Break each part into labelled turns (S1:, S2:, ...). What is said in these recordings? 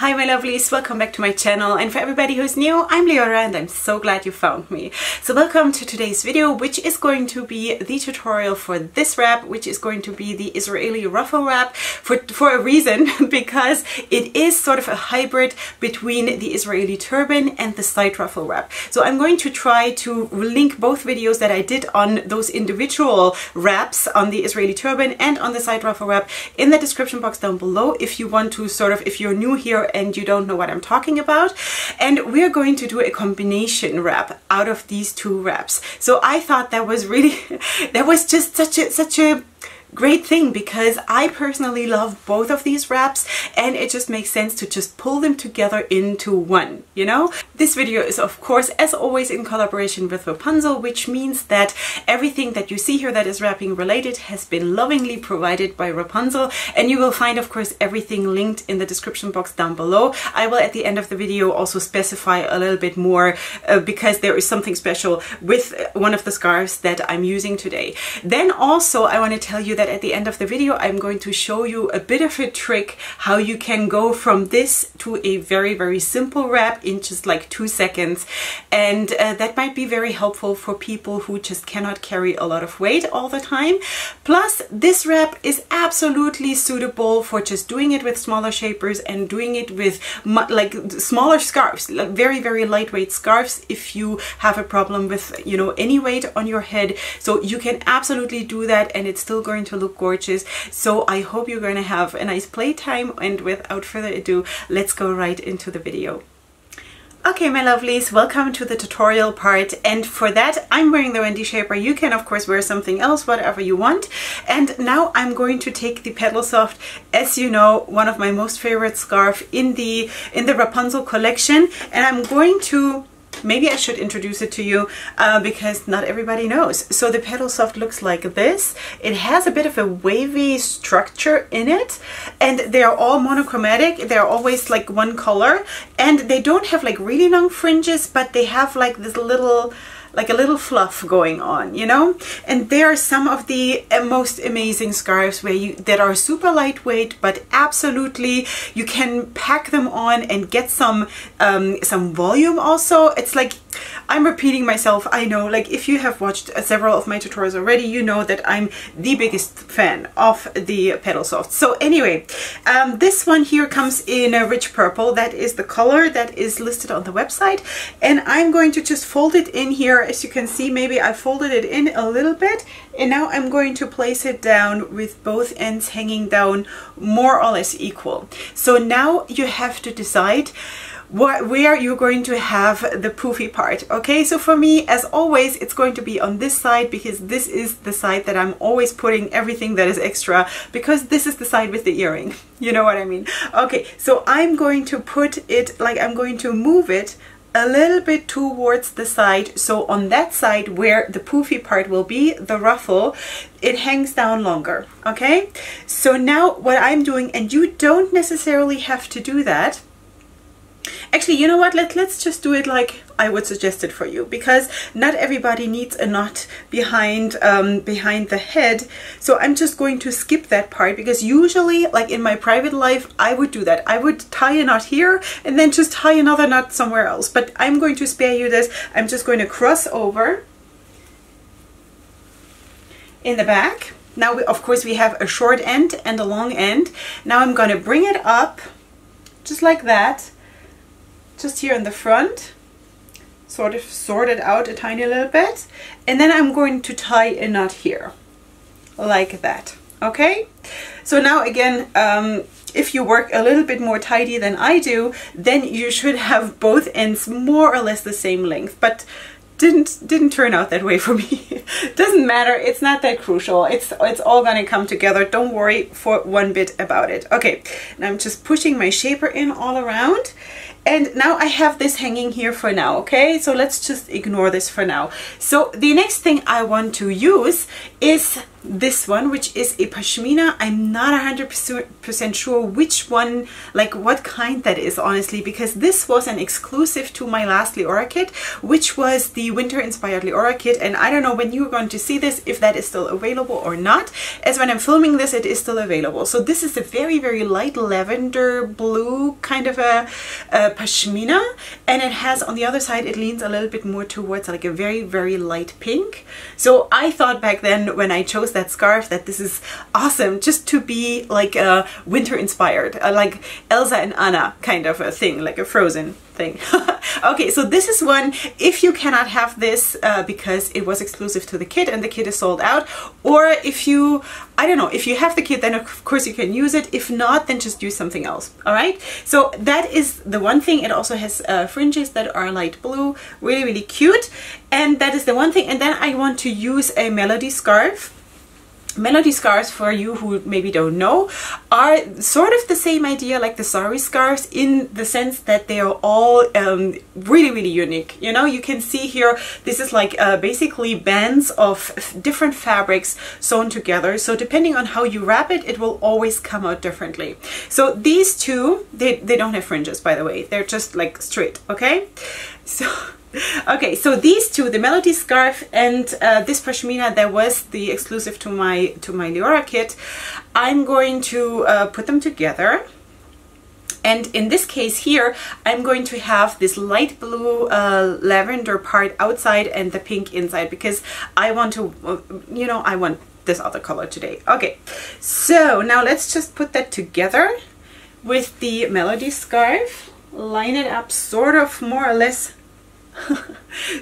S1: Hi my lovelies, welcome back to my channel, and for everybody who's new, I'm Leorah and I'm so glad you found me. So welcome to today's video, which is going to be the tutorial for this wrap, which is going to be the Israeli Ruffle Wrap for a reason, because it is sort of a hybrid between the Israeli Turban and the side ruffle wrap. So I'm going to try to link both videos that I did on those individual wraps on the Israeli Turban and on the side ruffle wrap in the description box down below if you want to if you're new here and you don't know what I'm talking about. And we're going to do a combination wrap out of these two wraps. So I thought that was really, that was just such a great thing, because I personally love both of these wraps and it just makes sense to just pull them together into one, you know? This video is of course, as always, in collaboration with Wrapunzel, which means that everything that you see here that is wrapping related has been lovingly provided by Wrapunzel, and you will find of course everything linked in the description box down below. I will at the end of the video also specify a little bit more because there is something special with one of the scarves that I'm using today. Then also I want to tell you that at the end of the video I'm going to show you a bit of a trick how you can go from this to a very simple wrap in just like 2 seconds, and that might be very helpful for people who just cannot carry a lot of weight all the time. Plus this wrap is absolutely suitable for just doing it with smaller shapers and doing it with like smaller scarves, like very lightweight scarves, if you have a problem with, you know, any weight on your head. So you can absolutely do that and it's still going to look gorgeous. So I hope you're going to have a nice playtime, and without further ado, let's go right into the video. Okay my lovelies, welcome to the tutorial part, and for that I'm wearing the Wendy shaper. You can of course wear something else, whatever you want. And now I'm going to take the Petal Soft, as you know, one of my most favorite scarf in the Wrapunzel collection, and I'm going to, maybe I should introduce it to you because not everybody knows. So the Petal Soft looks like this. It has a bit of a wavy structure in it, and they are all monochromatic. They're always like one color, and they don't have like really long fringes, but they have like this little, like a little fluff going on, you know? And they are some of the most amazing scarves that are super lightweight, but absolutely you can pack them on and get some volume also. It's like, I'm repeating myself, I know, like if you have watched several of my tutorials already, you know that I'm the biggest fan of the Petal Soft. So anyway, this one here comes in a rich purple. That is the color that is listed on the website, and I'm going to just fold it in here. As you can see, maybe I folded it in a little bit, and now I'm going to place it down with both ends hanging down more or less equal. So now you have to decide where you're going to have the poofy part. Okay, so for me, as always, it's going to be on this side, because this is the side that I'm always putting everything that is extra, because this is the side with the earring. You know what I mean? Okay, so I'm going to put it, like I'm going to move it a little bit towards the side, so on that side where the poofy part will be, the ruffle, it hangs down longer. Okay, so now what I'm doing, and you don't necessarily have to do that. Actually, you know what, let's just do it like I would suggest it for you, because not everybody needs a knot behind the head. So I'm just going to skip that part, because usually, like in my private life, I would do that. I would tie a knot here and then just tie another knot somewhere else, but I'm going to spare you this. I'm just going to cross over in the back. Now of course we have a short end and a long end. Now I'm going to bring it up just like that, just here in the front, sort of sort it out a tiny little bit, and then I'm going to tie a knot here like that. Okay, so now again, if you work a little bit more tidy than I do, then you should have both ends more or less the same length, but didn't turn out that way for me. Doesn't matter, it's not that crucial. It's all gonna come together, don't worry for one bit about it. Okay, now I'm just pushing my shaper in all around, And now I have this hanging here for now, okay? So let's just ignore this for now. So the next thing I want to use is this one, which is a pashmina. I'm not 100% sure which one, like what kind that is, honestly, because this was an exclusive to my last Leorah kit, which was the winter inspired Leorah kit. And I don't know when you're going to see this, if that is still available or not, as when I'm filming this, it is still available. So this is a very, very light lavender blue kind of a pashmina, and it has on the other side, it leans a little bit more towards like a very, very light pink. So I thought back then when I chose that scarf that this is awesome just to be like a winter inspired, like Elsa and Anna kind of a thing, like a Frozen thing. Okay, so this is one, if you cannot have this because it was exclusive to the kit and the kit is sold out, or if you, I don't know, if you have the kit, then of course you can use it. If not, then just use something else. All right, so that is the one thing. It also has fringes that are light blue, really, really cute, and that is the one thing. And then I want to use a melody scarf. Melody scarves, for you who maybe don't know, are sort of the same idea like the sari scarves, in the sense that they are all really, really unique. You know, you can see here, this is like basically bands of different fabrics sewn together. So depending on how you wrap it, it will always come out differently. So these two, they don't have fringes, by the way. They're just like straight, okay? So okay, so these two, the melody scarf and this pashmina that was the exclusive to my Leorah kit, I'm going to put them together. And in this case here, I'm going to have this light blue lavender part outside and the pink inside, because I want to, you know, I want this other color today. Okay, so now let's just put that together with the melody scarf, line it up sort of more or less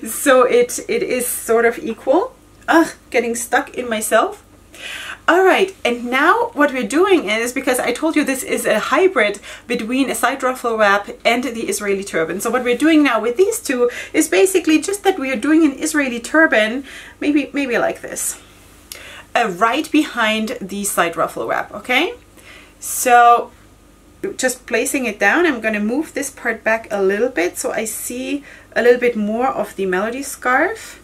S1: so it is sort of equal. Getting stuck in myself. All right, and now what we're doing is, because I told you this is a hybrid between a side ruffle wrap and the Israeli turban. So what we're doing now with these two is basically just that we are doing an Israeli turban, maybe like this, right behind the side ruffle wrap. Okay, so just placing it down, I'm going to move this part back a little bit so I see a little bit more of the melody scarf.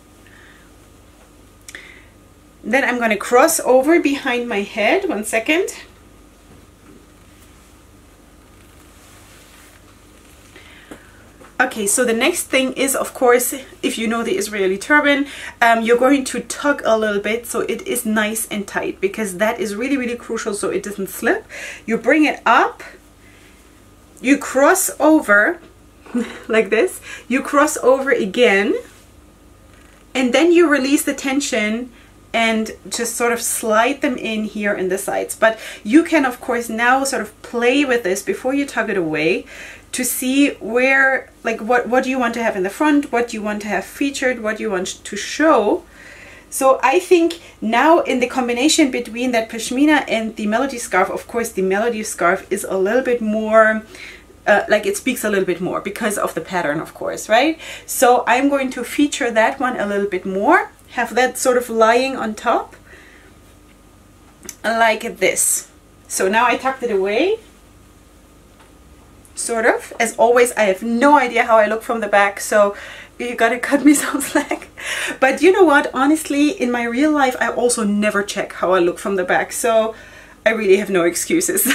S1: Then I'm going to cross over behind my head. 1 second. Okay, so the next thing is, of course, if you know the Israeli turban, you're going to tug a little bit so it is nice and tight, because that is really, really crucial so it doesn't slip. You bring it up, you cross over like this, you cross over again, and then you release the tension and just sort of slide them in here in the sides. But you can of course now sort of play with this before you tug it away to see where, like what do you want to have in the front, what do you want to have featured, what do you want to show. So I think now in the combination between that pashmina and the melody scarf, of course the melody scarf is a little bit more like it speaks a little bit more because of the pattern, of course, right? So I'm going to feature that one a little bit more, have that sort of lying on top like this. So now I tucked it away, sort of. As always, I have no idea how I look from the back, so you gotta cut me some slack. But you know what, honestly, in my real life I also never check how I look from the back, so I really have no excuses.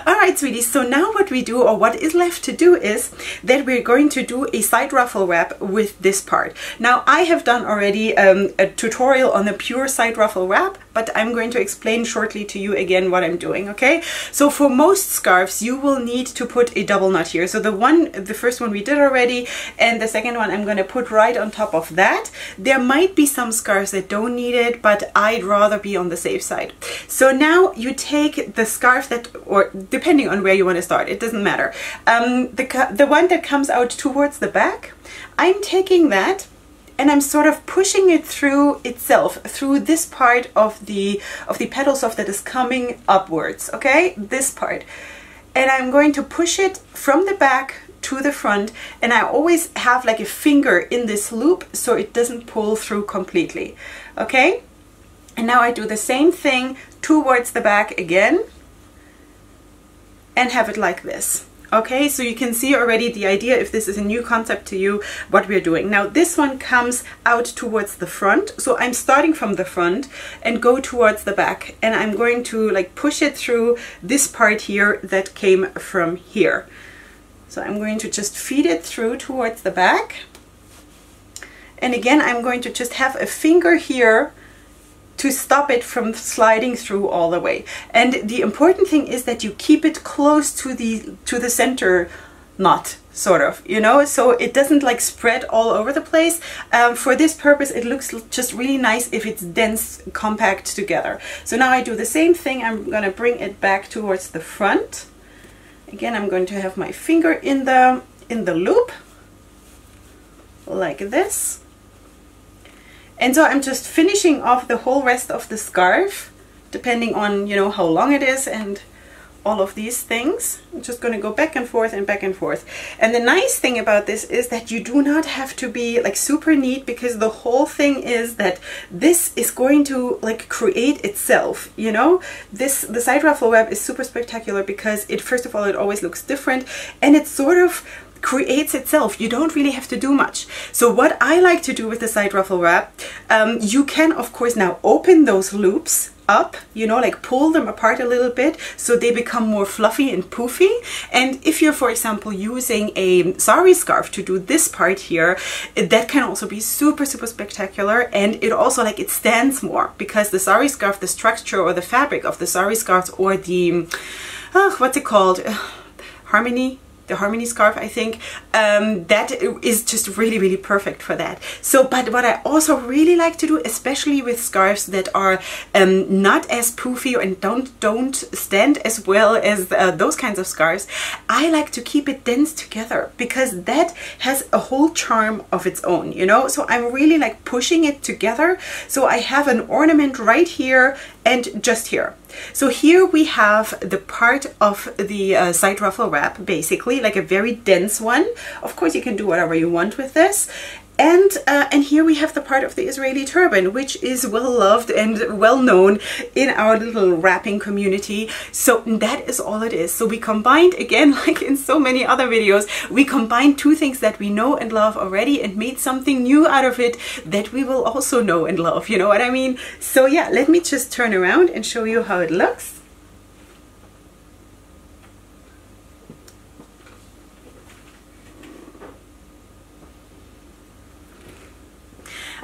S1: Alright, sweeties, so now what we do, or what is left to do, is that we're going to do a side ruffle wrap with this part. Now I have done already a tutorial on the pure side ruffle wrap, but I'm going to explain shortly to you again what I'm doing, okay? So for most scarves you will need to put a double knot here. So the first one we did already, and the second one I'm going to put right on top of that. There might be some scarves that don't need it, but I'd rather be on the safe side. So now you take the scarf that, or depending on where you want to start, it doesn't matter. The one that comes out towards the back, I'm taking that and I'm sort of pushing it through itself, through this part of the petal soft that is coming upwards, okay? This part. And I'm going to push it from the back to the front, and I always have like a finger in this loop so it doesn't pull through completely, okay? And now I do the same thing towards the back again and have it like this. Okay, so you can see already the idea, if this is a new concept to you, what we're doing. Now this one comes out towards the front, so I'm starting from the front and go towards the back, and I'm going to like push it through this part here that came from here. So I'm going to just feed it through towards the back, and again I'm going to just have a finger here to stop it from sliding through all the way. And the important thing is that you keep it close to the center knot, sort of, you know, so it doesn't like spread all over the place. For this purpose it looks just really nice if it's dense, compact together. So now I do the same thing. I'm going to bring it back towards the front. Again, I'm going to have my finger in the loop like this. And so I'm just finishing off the whole rest of the scarf, depending on, you know, how long it is and all of these things. I'm just going to go back and forth and back and forth. And the nice thing about this is that you do not have to be like super neat, because the whole thing is that this is going to like create itself, you know. The side ruffle wrap is super spectacular because it, first of all, it always looks different, and it sort of creates itself. You don't really have to do much. So what I like to do with the side ruffle wrap, you can of course now open those loops up, you know, like pull them apart a little bit so they become more fluffy and poofy. And if you're, for example, using a sari scarf to do this part here, that can also be super spectacular. And it also like it stands more, because the sari scarf, the structure or the fabric of the sari scarves, or the what's it called, the harmony scarf, I think, that is just really perfect for that. So, but what I also really like to do, especially with scarves that are not as poofy and don't stand as well as those kinds of scarves, I like to keep it dense together, because that has a whole charm of its own, you know. So I'm really like pushing it together, so I have an ornament right here and just here. So here we have the part of the side ruffle wrap, basically like a very dense one. Of course you can do whatever you want with this. And here we have the part of the Israeli turban, which is well loved and well known in our little wrapping community. So that is all it is. So we combined, again, like in so many other videos, we combined two things that we know and love already and made something new out of it that we will also know and love, you know what I mean? So yeah, let me just turn around and show you how it looks.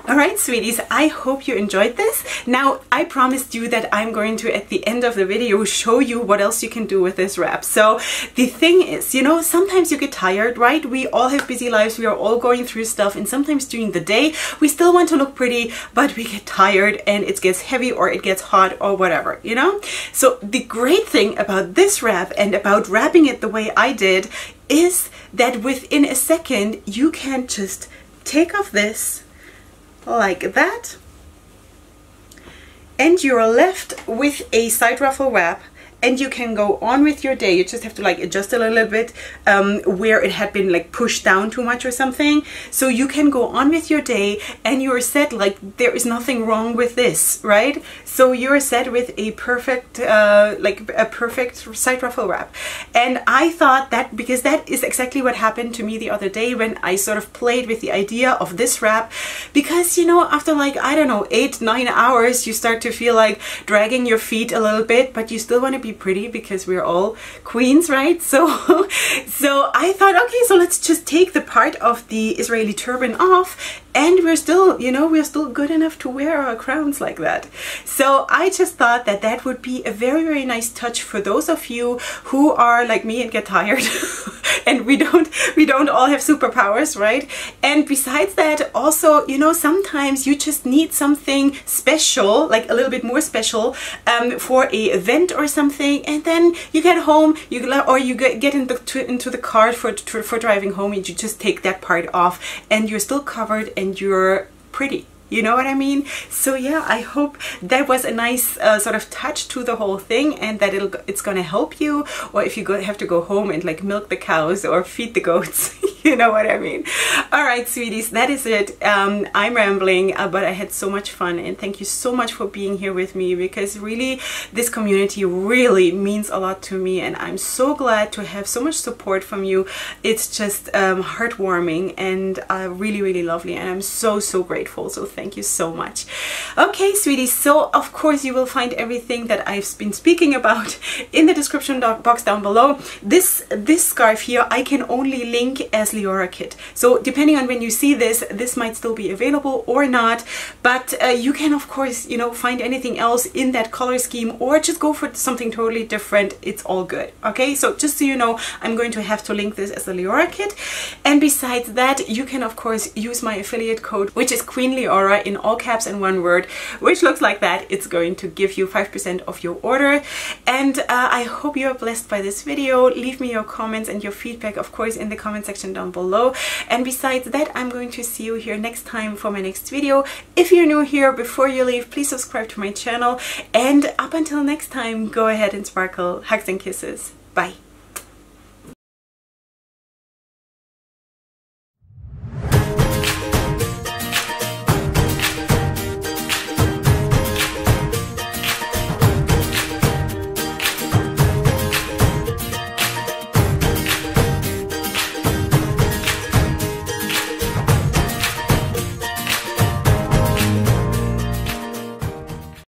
S1: Alright, sweeties, I hope you enjoyed this. Now, I promised you that I'm going to, at the end of the video, show you what else you can do with this wrap. So the thing is, you know, sometimes you get tired, right? We all have busy lives, we are all going through stuff, and sometimes during the day we still want to look pretty, but we get tired and it gets heavy or it gets hot or whatever, you know? So the great thing about this wrap and about wrapping it the way I did is that within a second you can just take off this like that, and you're left with a side ruffle wrap, and you can go on with your day. You just have to like adjust a little bit where it had been like pushed down too much or something. So you can go on with your day and you're set, like there is nothing wrong with this, right? So you're set with a perfect, like a perfect side ruffle wrap. And I thought that, because that is exactly what happened to me the other day when I sort of played with the idea of this wrap, because, you know, after like, I don't know, 8-9 hours, you start to feel like dragging your feet a little bit, but you still want to be pretty because we're all queens, right? So I thought, okay, so let's just take the part of the Israeli turban off, and we're still, you know, we're still good enough to wear our crowns like that. So I just thought that that would be a very nice touch for those of you who are like me and get tired and we don't all have superpowers, right? And besides that, also, you know, sometimes you just need something special, like a little bit more special, for a event or something, and then you get home, you get into the car for driving home, and you just take that part off and you're still covered and you're pretty. You know what I mean? So yeah, I hope that was a nice sort of touch to the whole thing, and that it's gonna help you, or if you have to go home and like milk the cows or feed the goats, You know what I mean? All right, sweeties, that is it. I'm rambling, but I had so much fun, and thank you so much for being here with me, because really this community really means a lot to me, and I'm so glad to have so much support from you. It's just heartwarming and really lovely, and I'm so grateful. So thank you so much. Okay, sweeties, so of course you will find everything that I've been speaking about in the description box down below. This scarf here I can only link as Leorah kit, so depending on when you see this, this might still be available or not, but you can of course, you know, find anything else in that color scheme, or just go for something totally different. It's all good. Okay, so just so you know, I'm going to have to link this as a Leorah kit, and besides that, you can of course use my affiliate code, which is Queen Leorah in all caps and one word, which looks like that. It's going to give you 5% off your order, and I hope you are blessed by this video. Leave me your comments and your feedback, of course, in the comment section down below, and besides that, I'm going to see you here next time for my next video. If you're new here, before you leave, please subscribe to my channel, and up until next time, go ahead and sparkle. Hugs and kisses. Bye.